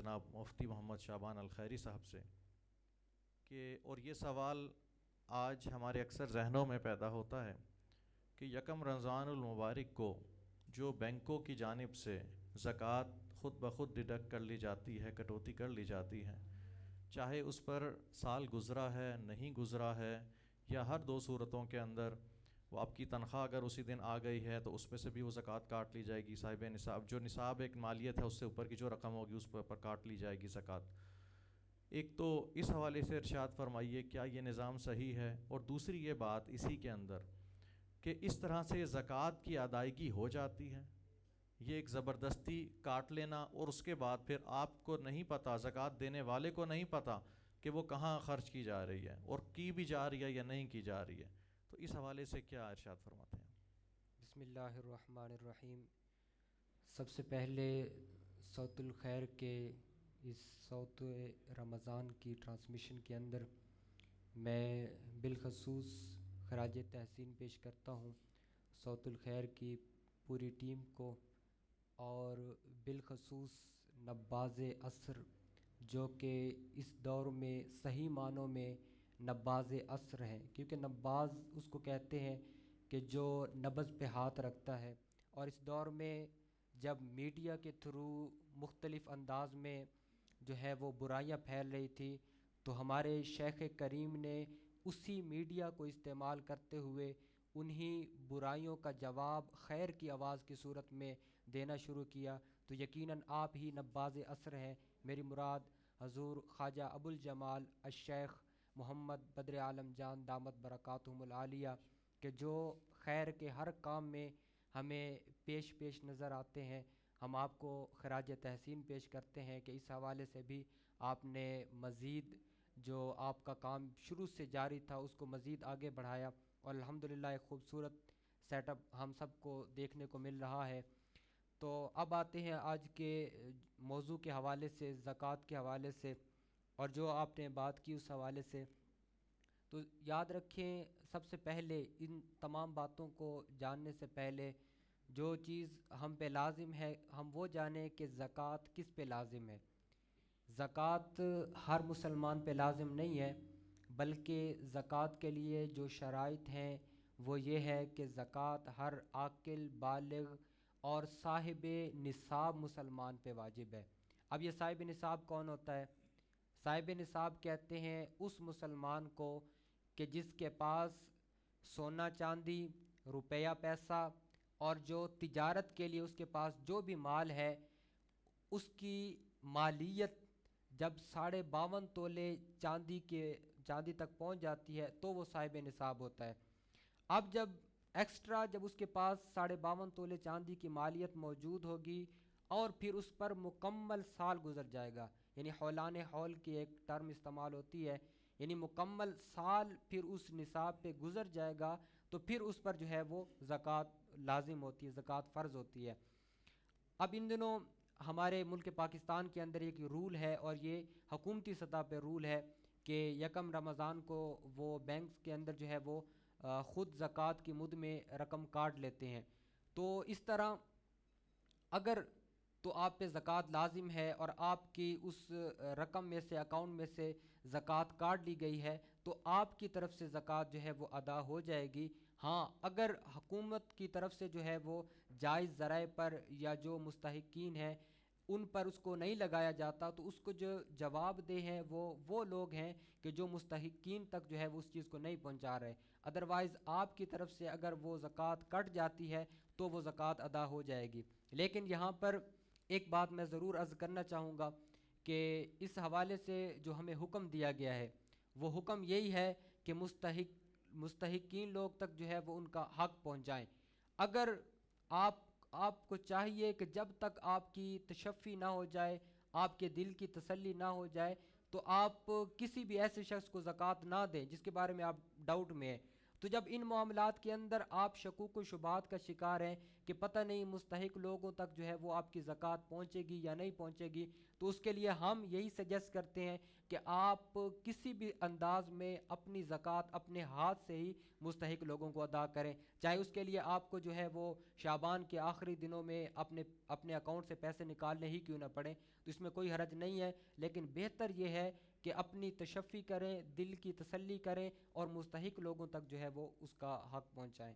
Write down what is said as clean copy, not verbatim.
جناب مفتی محمد شعبان الخیری صاحب سے کہ اور یہ سوال آج ہمارے اکثر ذہنوں میں پیدا ہوتا ہے کہ یکم رمضان المبارک کو جو بینکوں کی جانب سے زکوٰۃ خود بخود ڈیڈکٹ کر لی جاتی ہے، کٹوتی کر لی جاتی ہے، چاہے اس پر سال گزرا ہے نہیں گزرا ہے، یا ہر دو صورتوں کے اندر وہ آپ کی تنخواہ اگر اسی دن آ گئی ہے تو اس میں سے بھی وہ زکوٰۃ کاٹ لی جائے گی، صاحب نصاب جو نصاب ایک مالیت ہے اس سے اوپر کی جو رقم ہوگی اس پر کاٹ لی جائے گی زکوٰۃ۔ ایک تو اس حوالے سے ارشاد فرمائیے کیا یہ نظام صحیح ہے، اور دوسری یہ بات اسی کے اندر کہ اس طرح سے زکوٰۃ کی ادائیگی ہو جاتی ہے، یہ ایک زبردستی کاٹ لینا، اور اس کے بعد پھر آپ کو نہیں پتہ، زکوٰۃ دینے والے کو نہیں پتہ کہ وہ کہاں خرچ کی جا رہی ہے اور کی بھی جا رہی ہے یا نہیں کی جا رہی ہے، تو اس حوالے سے کیا ارشاد فرماتے ہیں؟ بسم اللہ الرحمن الرحیم۔ سب سے پہلے صوت الخیر کے اس صوت رمضان کی ٹرانسمیشن کے اندر میں بالخصوص خراج تحسین پیش کرتا ہوں صوت الخیر کی پوری ٹیم کو، اور بالخصوص نباز عصر جو کہ اس دور میں صحیح معنوں میں نباز عصر ہیں، کیونکہ نباز اس کو کہتے ہیں کہ جو نبض پہ ہاتھ رکھتا ہے۔ اور اس دور میں جب میڈیا کے تھرو مختلف انداز میں جو ہے وہ برائیاں پھیل رہی تھی، تو ہمارے شیخ کریم نے اسی میڈیا کو استعمال کرتے ہوئے انہی برائیوں کا جواب خیر کی آواز کی صورت میں دینا شروع کیا۔ تو یقیناً آپ ہی نباز عصر ہیں، میری مراد حضور خواجہ ابوالجمال الشیخ محمد بدر عالم جان دامت برکاتہم العالیہ، کہ جو خیر کے ہر کام میں ہمیں پیش نظر آتے ہیں۔ ہم آپ کو خراج تحسین پیش کرتے ہیں کہ اس حوالے سے بھی آپ نے مزید جو آپ کا کام شروع سے جاری تھا اس کو مزید آگے بڑھایا، اور الحمدللہ ایک خوبصورت سیٹ اپ ہم سب کو دیکھنے کو مل رہا ہے۔ تو اب آتے ہیں آج کے موضوع کے حوالے سے، زکوٰۃ کے حوالے سے، اور جو آپ نے بات کی اس حوالے سے، تو یاد رکھیں سب سے پہلے ان تمام باتوں کو جاننے سے پہلے جو چیز ہم پہ لازم ہے ہم وہ جانیں کہ زکوٰۃ کس پہ لازم ہے۔ زکوٰۃ ہر مسلمان پہ لازم نہیں ہے، بلکہ زکوٰۃ کے لیے جو شرائط ہیں وہ یہ ہے کہ زکوٰۃ ہر عاقل بالغ اور صاحب نصاب مسلمان پہ واجب ہے۔ اب یہ صاحب نصاب کون ہوتا ہے؟ صاحب نصاب کہتے ہیں اس مسلمان کو کہ جس کے پاس سونا چاندی، روپیہ پیسہ، اور جو تجارت کے لیے اس کے پاس جو بھی مال ہے اس کی مالیت جب 52.5 تولے چاندی تک پہنچ جاتی ہے تو وہ صاحب نصاب ہوتا ہے۔ اب جب جب اس کے پاس 52.5 تولے چاندی کی مالیت موجود ہوگی اور پھر اس پر مکمل سال گزر جائے گا، یعنی حولان حول کی ایک ٹرم استعمال ہوتی ہے، یعنی مکمل سال پھر اس نصاب پہ گزر جائے گا تو پھر اس پر جو ہے وہ زکوٰۃ لازم ہوتی ہے، زکوٰۃ فرض ہوتی ہے۔ اب ان دنوں ہمارے ملک پاکستان کے اندر ایک رول ہے، اور یہ حکومتی سطح پہ رول ہے کہ یکم رمضان کو وہ بینکس کے اندر جو ہے وہ خود زکوٰۃ کی مد میں رقم کاٹ لیتے ہیں۔ تو اس طرح اگر تو آپ پہ زکوٰۃ لازم ہے اور آپ کی اس رقم میں سے، اکاؤنٹ میں سے زکوٰۃ کاٹ لی گئی ہے تو آپ کی طرف سے زکوٰۃ جو ہے وہ ادا ہو جائے گی۔ ہاں، اگر حکومت کی طرف سے جو ہے وہ جائز ذرائع پر یا جو مستحقین ہیں ان پر اس کو نہیں لگایا جاتا تو اس کو جو جواب دہ ہیں وہ لوگ ہیں کہ جو مستحقین تک جو ہے وہ اس چیز کو نہیں پہنچا رہے۔ ادروائز آپ کی طرف سے اگر وہ زکوٰۃ کٹ جاتی ہے تو وہ زکوٰۃ ادا ہو جائے گی۔ لیکن یہاں پر ایک بات میں ضرور عرض کرنا چاہوں گا کہ اس حوالے سے جو ہمیں حکم دیا گیا ہے وہ حکم یہی ہے کہ مستحقین لوگ تک جو ہے وہ ان کا حق پہنچائیں۔ اگر آپ کو چاہیے کہ جب تک آپ کی تشفی نہ ہو جائے، آپ کے دل کی تسلی نہ ہو جائے، تو آپ کسی بھی ایسے شخص کو زکوٰۃ نہ دیں جس کے بارے میں آپ ڈاؤٹ میں ہیں۔ تو جب ان معاملات کے اندر آپ شکوک و شبہات کا شکار ہیں کہ پتہ نہیں مستحق لوگوں تک جو ہے وہ آپ کی زکوٰۃ پہنچے گی یا نہیں پہنچے گی، تو اس کے لیے ہم یہی سجیسٹ کرتے ہیں کہ آپ کسی بھی انداز میں اپنی زکوٰۃ اپنے ہاتھ سے ہی مستحق لوگوں کو ادا کریں، چاہے اس کے لیے آپ کو جو ہے وہ شعبان کے آخری دنوں میں اپنے اکاؤنٹ سے پیسے نکالنے ہی کیوں نہ پڑیں، تو اس میں کوئی حرج نہیں ہے، لیکن بہتر یہ ہے کہ اپنی تشفی کریں، دل کی تسلی کریں اور مستحق لوگوں تک جو ہے وہ اس کا حق پہنچائیں۔